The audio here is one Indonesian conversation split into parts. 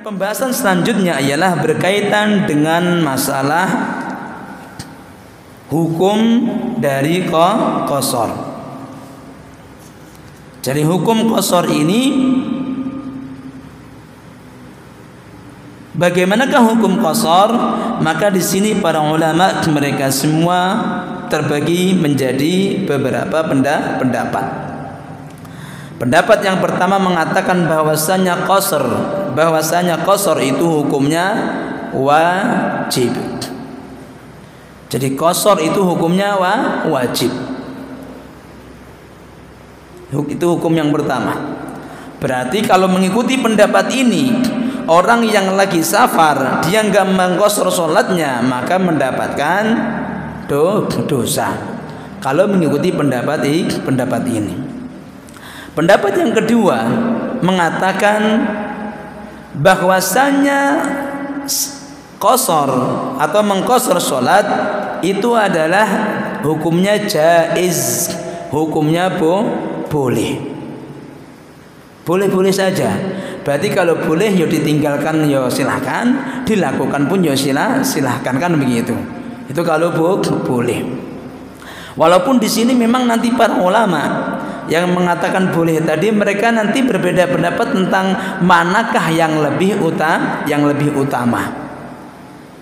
Pembahasan selanjutnya ialah berkaitan dengan masalah hukum dari qasar. Jadi hukum qasar ini, bagaimanakah hukum qasar? Maka di sini para ulama mereka semua terbagi menjadi beberapa pendapat. Pendapat yang pertama mengatakan bahwasanya qasar itu hukumnya wajib. Jadi qasar itu hukumnya wajib. Itu hukum yang pertama. Berarti kalau mengikuti pendapat ini, orang yang lagi safar dia enggak mengqasar salatnya maka mendapatkan dosa. Kalau mengikuti pendapat ini. Pendapat yang kedua mengatakan bahwasanya qasar atau mengqasar salat itu adalah hukumnya jaiz, hukumnya boleh. Boleh-boleh saja. Berarti kalau boleh ya ditinggalkan ya silahkan, dilakukan pun ya silahkan, kan begitu. Itu kalau boleh. Walaupun di sini memang nanti para ulama yang mengatakan boleh tadi mereka nanti berbeda pendapat tentang manakah yang lebih utama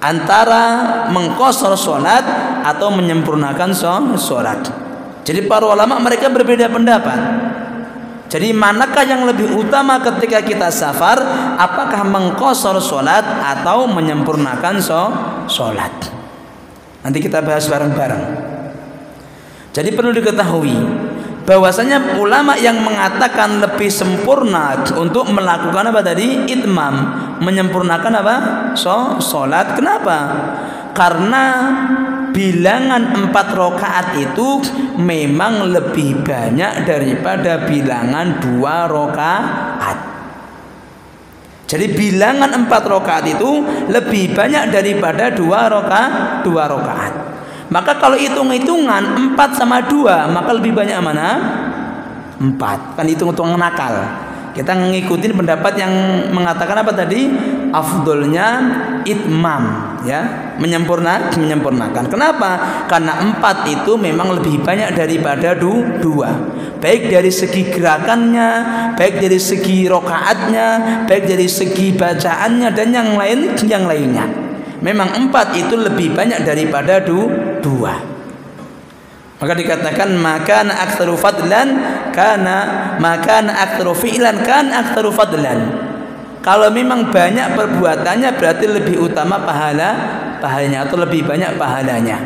antara mengqasar salat atau menyempurnakan salat. Jadi para ulama mereka berbeda pendapat. Jadi manakah yang lebih utama ketika kita safar, apakah mengqasar salat atau menyempurnakan salat? Nanti kita bahas bareng-bareng. Jadi perlu diketahui bahwasanya ulama yang mengatakan lebih sempurna untuk melakukan apa tadi? Itmam, menyempurnakan apa? Salat. Kenapa? Karena bilangan 4 rakaat itu memang lebih banyak daripada bilangan 2 rakaat. Jadi bilangan 4 rakaat itu lebih banyak daripada 2 rakaat. Maka kalau hitung-hitungan 4 sama 2, maka lebih banyak mana? 4. Kan hitung-hitungan nakal. Kita ngikutin pendapat yang mengatakan apa tadi? Afdolnya itmam, ya, menyempurnakan. Kenapa? Karena 4 itu memang lebih banyak daripada 2. Baik dari segi gerakannya, baik dari segi rokaatnya, baik dari segi bacaannya dan yang lainnya. Memang 4 itu lebih banyak daripada 2. Maka dikatakan maka aktsaru fadlan maka aktsaru fi'lan aktsaru fadlan. Kalau memang banyak perbuatannya berarti lebih utama pahalanya atau lebih banyak pahalanya.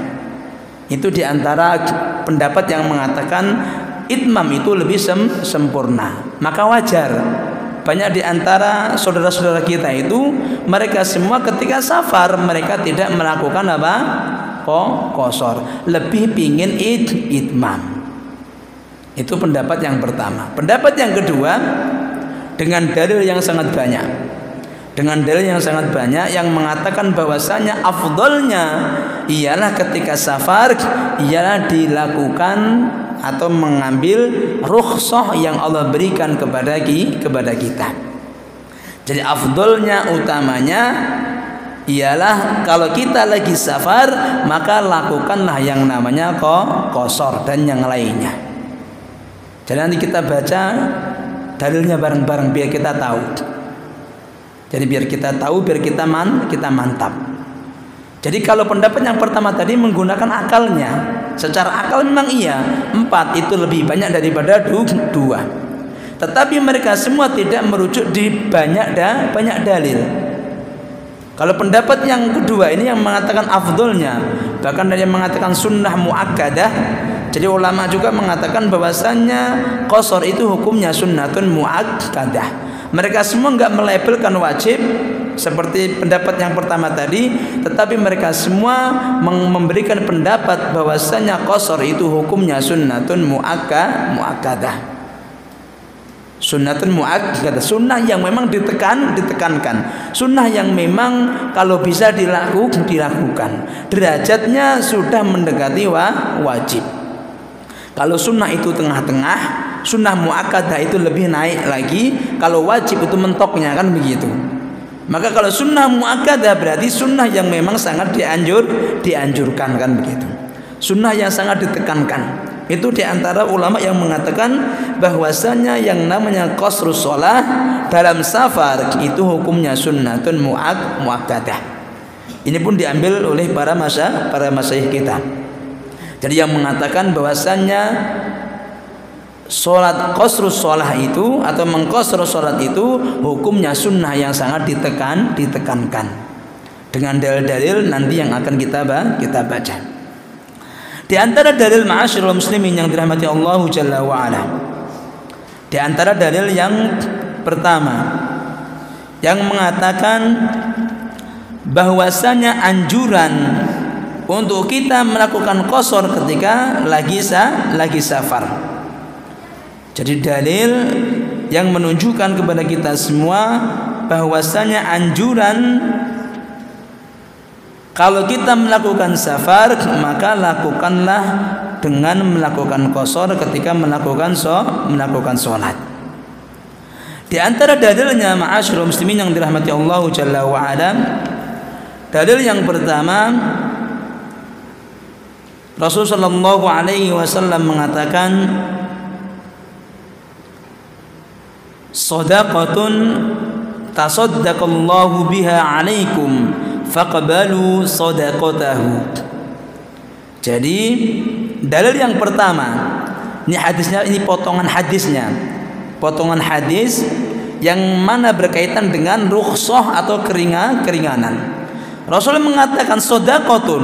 Itu diantara pendapat yang mengatakan itmam itu lebih sempurna. Maka wajar banyak di antara saudara-saudara kita itu mereka semua ketika safar mereka tidak melakukan apa? Qasar, lebih pingin itmam. Itu pendapat yang pertama. Pendapat yang kedua dengan dalil yang sangat banyak. Yang mengatakan bahwasanya afdolnya ialah ketika safar ialah dilakukan atau mengambil rukhsah yang Allah berikan kepada kita. Jadi afdolnya, utamanya ialah kalau kita lagi safar maka lakukanlah yang namanya qasar dan yang lainnya. Jadi nanti kita baca dalilnya bareng-bareng biar kita tahu. Jadi biar kita tahu, biar kita mantap. Jadi kalau pendapat yang pertama tadi menggunakan akalnya, secara akal memang iya 4 itu lebih banyak daripada 2. Tetapi mereka semua tidak merujuk di banyak dalil. Kalau pendapat yang kedua ini yang mengatakan afdolnya, bahkan ada yang mengatakan sunnah muakkadah. Jadi ulama juga mengatakan bahwasannya qasar itu hukumnya sunnatun muakkadah. Mereka semua enggak melabelkan wajib seperti pendapat yang pertama tadi, tetapi mereka semua memberikan pendapat bahwasanya qasar itu hukumnya sunnatun muakkadah. Sunnatun muakkadah, sunnah yang memang ditekankan, sunnah yang memang kalau bisa dilakukan. Derajatnya sudah mendekati wajib. Kalau sunnah itu tengah-tengah, sunnah muakkadah itu lebih naik lagi. Kalau wajib itu mentoknya, kan begitu. Maka kalau sunnah muakkadah berarti sunnah yang memang sangat dianjurkan kan begitu. Sunnah yang sangat ditekankan. Itu diantara ulama yang mengatakan bahwasanya yang namanya qasrus shalah dalam safar itu hukumnya sunnatun muakkadah. Ini pun diambil oleh para masyayikh kita. Jadi yang mengatakan bahwasanya sholat qasrus shalah itu atau mengqasrus sholat itu hukumnya sunnah yang sangat ditekankan dengan dalil-dalil nanti yang akan kita baca. Di antara dalil ma'asyiral muslimin yang dirahmati Allah Jalla wa Ala, di antara dalil yang pertama yang mengatakan bahwasanya anjuran untuk kita melakukan qasar ketika lagi safar. Jadi dalil yang menunjukkan kepada kita semua bahwasanya anjuran kalau kita melakukan safar maka lakukanlah dengan melakukan qasar ketika melakukan sholat. Di antara dalilnya ma'asyiral muslimin yang dirahmati Allah Jalla wa Ala, dalil yang pertama Rasulullah sallallahu alaihi wasallam mengatakan shadaqatun tasaddaqallahu biha alaikum faqbalu shadaqatahu. Jadi dalil yang pertama, ini hadisnya, ini potongan hadis yang mana berkaitan dengan rukhsah atau keringanan. Rasul mengatakan shadaqatun,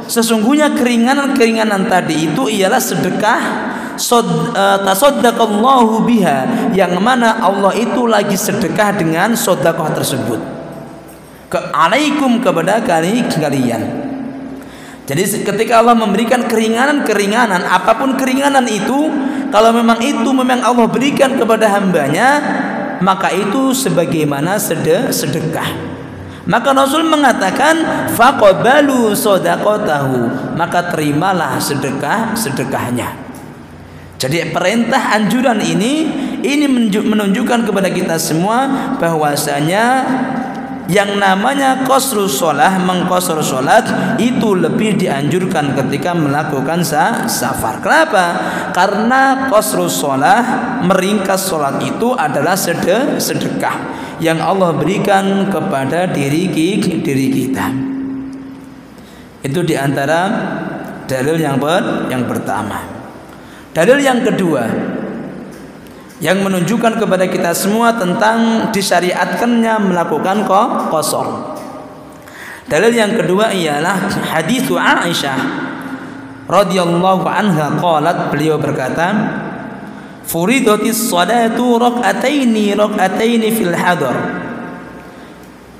sesungguhnya keringanan tadi itu ialah sedekah tasaddaqallahu biha, yang mana Allah itu lagi sedekah dengan sedekah tersebut alaikum kepada kalian. Jadi ketika Allah memberikan keringanan apapun keringanan itu, kalau memang Allah berikan kepada hambanya, maka itu sebagaimana sedekah. Maka Rasul mengatakan faqbalu shadaqatahu, maka terimalah sedekahnya. Jadi perintah anjuran ini menunjukkan kepada kita semua bahwasanya yang namanya qasrus shalah, mengqasar salat itu lebih dianjurkan ketika melakukan safar. Kenapa? Karena qasrus shalah, meringkas salat itu adalah sedekah yang Allah berikan kepada diri kita. Itu diantara dalil yang pertama. Dalil yang kedua yang menunjukkan kepada kita semua tentang disyariatkannya melakukan qasar. Dalil yang kedua ialah hadis Aisyah radhiyallahu anha qalat, beliau berkata, furidatis salatu rak'ataini fil hadar.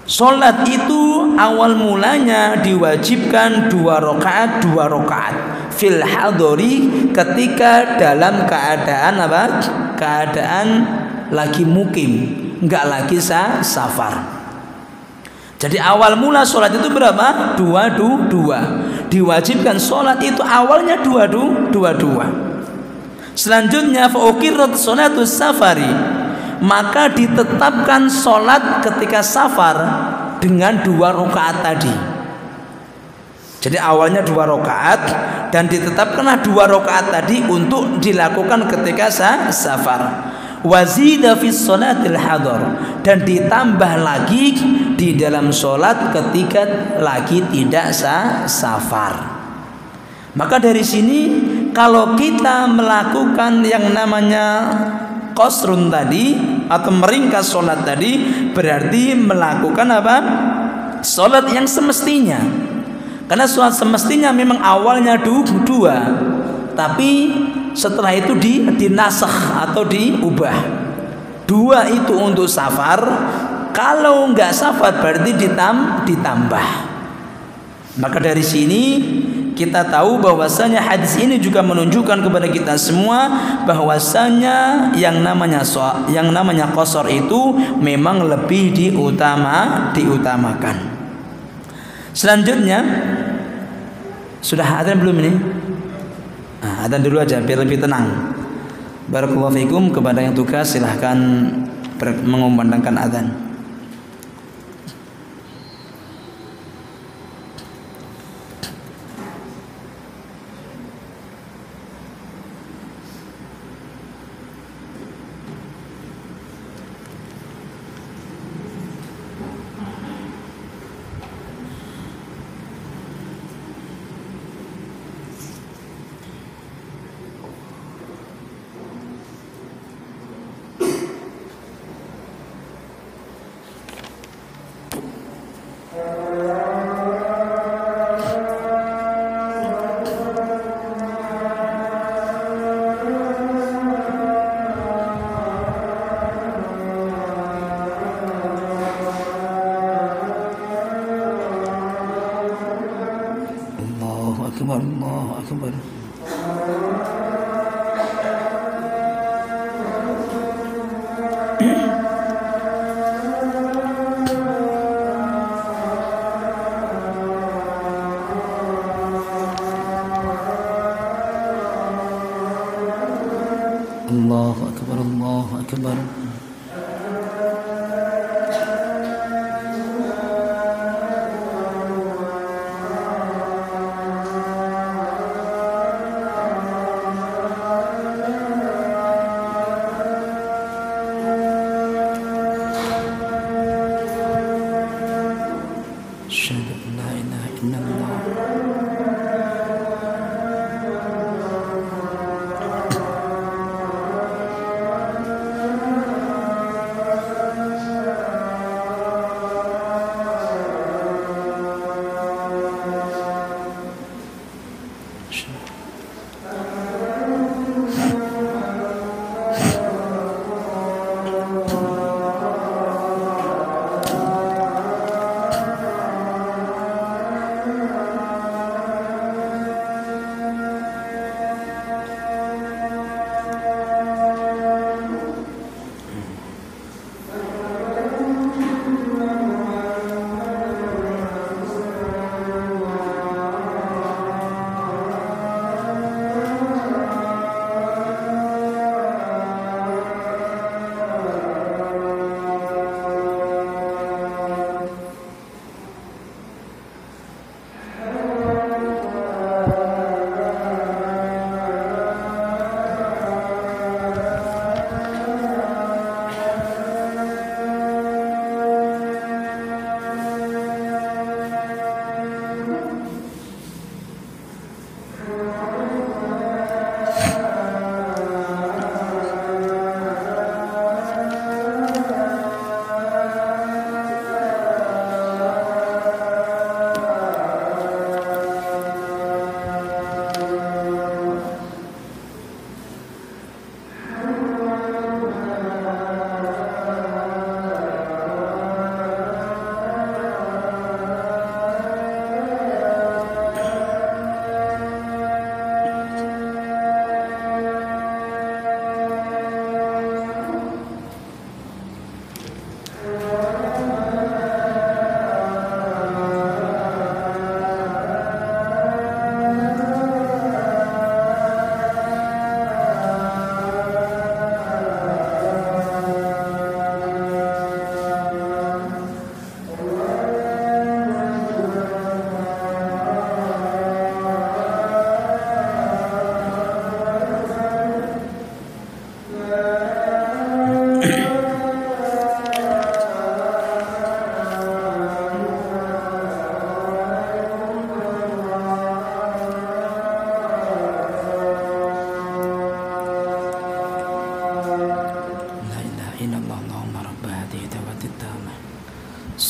Salat itu awal mulanya diwajibkan 2 rakaat fil hadari, ketika dalam keadaan apa? Keadaan lagi mukim, enggak lagi safar. Jadi awal mula sholat itu berapa? 2. Diwajibkan sholat itu awalnya 2. Selanjutnya fa'uqirrat sholatus safari, maka ditetapkan sholat ketika safar dengan 2 rakaat tadi. Jadi awalnya 2 rakaat dan ditetapkanlah 2 rakaat tadi untuk dilakukan ketika safar. Wazida fi sholatil hadar, dan ditambah lagi di dalam sholat ketika lagi tidak safar. Maka dari sini kalau kita melakukan yang namanya qasrun tadi atau meringkas sholat tadi, berarti melakukan apa? Sholat yang semestinya. Karena sholat semestinya memang awalnya 2, tapi setelah itu dinasakh atau diubah. 2 itu untuk safar, kalau enggak safar berarti ditambah. Maka dari sini kita tahu bahwasanya hadis ini juga menunjukkan kepada kita semua bahwasanya yang namanya qasar itu memang lebih diutamakan. Selanjutnya, sudah adzan belum ini? Nah, adzan dulu aja biar lebih tenang. Barakallahu fikum. Kepada yang tugas silahkan mengumandangkan adzan. akbar, Allahu akbar. Allahu akbar, Allahu akbar. Asyhadu an la ilaha illallah.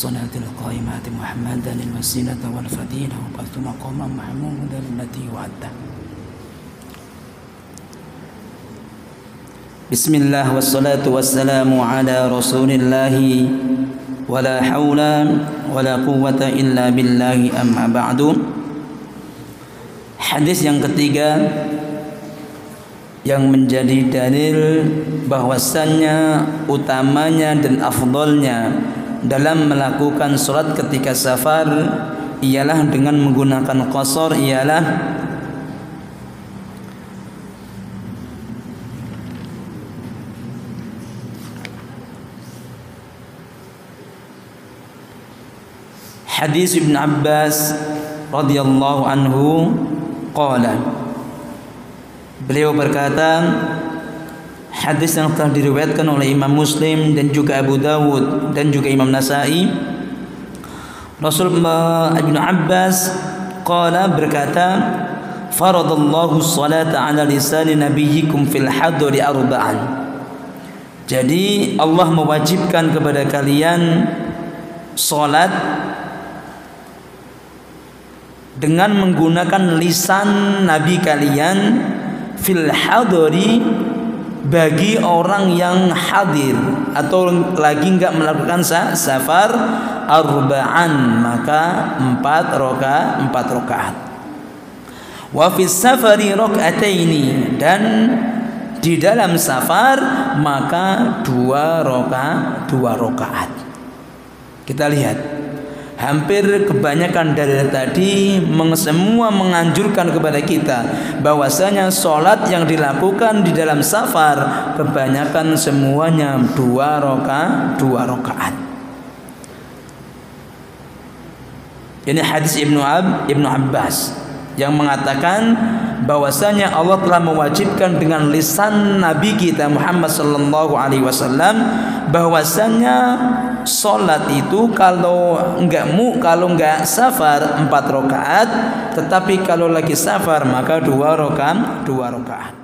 الصلاة القائمة محمدا الوسيلة والفضيلة وبعث مقاما محمودا التي وعدته. بسم الله والصلاة والسلام على رسول الله ولا حول ولا قوة إلا بالله أما بعد. Hadis yang ketiga yang menjadi dalil bahwasannya utamanya dan afdolnya dalam melakukan sholat ketika safar ialah dengan menggunakan qasar, ialah hadis Ibn Abbas radhiyallahu anhu qala, beliau berkata, hadis yang telah diriwayatkan oleh Imam Muslim dan juga Abu Dawud dan juga Imam Nasai, Rasul Ibn Abbas qala berkata, faradallahu salata ala lisani nabiyyikum fil hadri arba'an. Jadi Allah mewajibkan kepada kalian salat dengan menggunakan lisan nabi kalian fil hadri, bagi orang yang hadir atau lagi enggak melakukan safar, arba'an, maka 4 rakaat. Wa fis safari rak'ataini, dan di dalam safar maka 2 rakaat. Kita lihat, hampir kebanyakan dalil tadi semua menganjurkan kepada kita bahwasanya sholat yang dilakukan di dalam safar kebanyakan semuanya 2 rakaat. Ini hadis Ibnu Abbas yang mengatakan bahwasanya Allah telah mewajibkan dengan lisan Nabi kita Muhammad sallallahu alaihi wasallam bahwasanya salat itu kalau enggak safar 4 rakaat, tetapi kalau lagi safar maka 2 rakaat.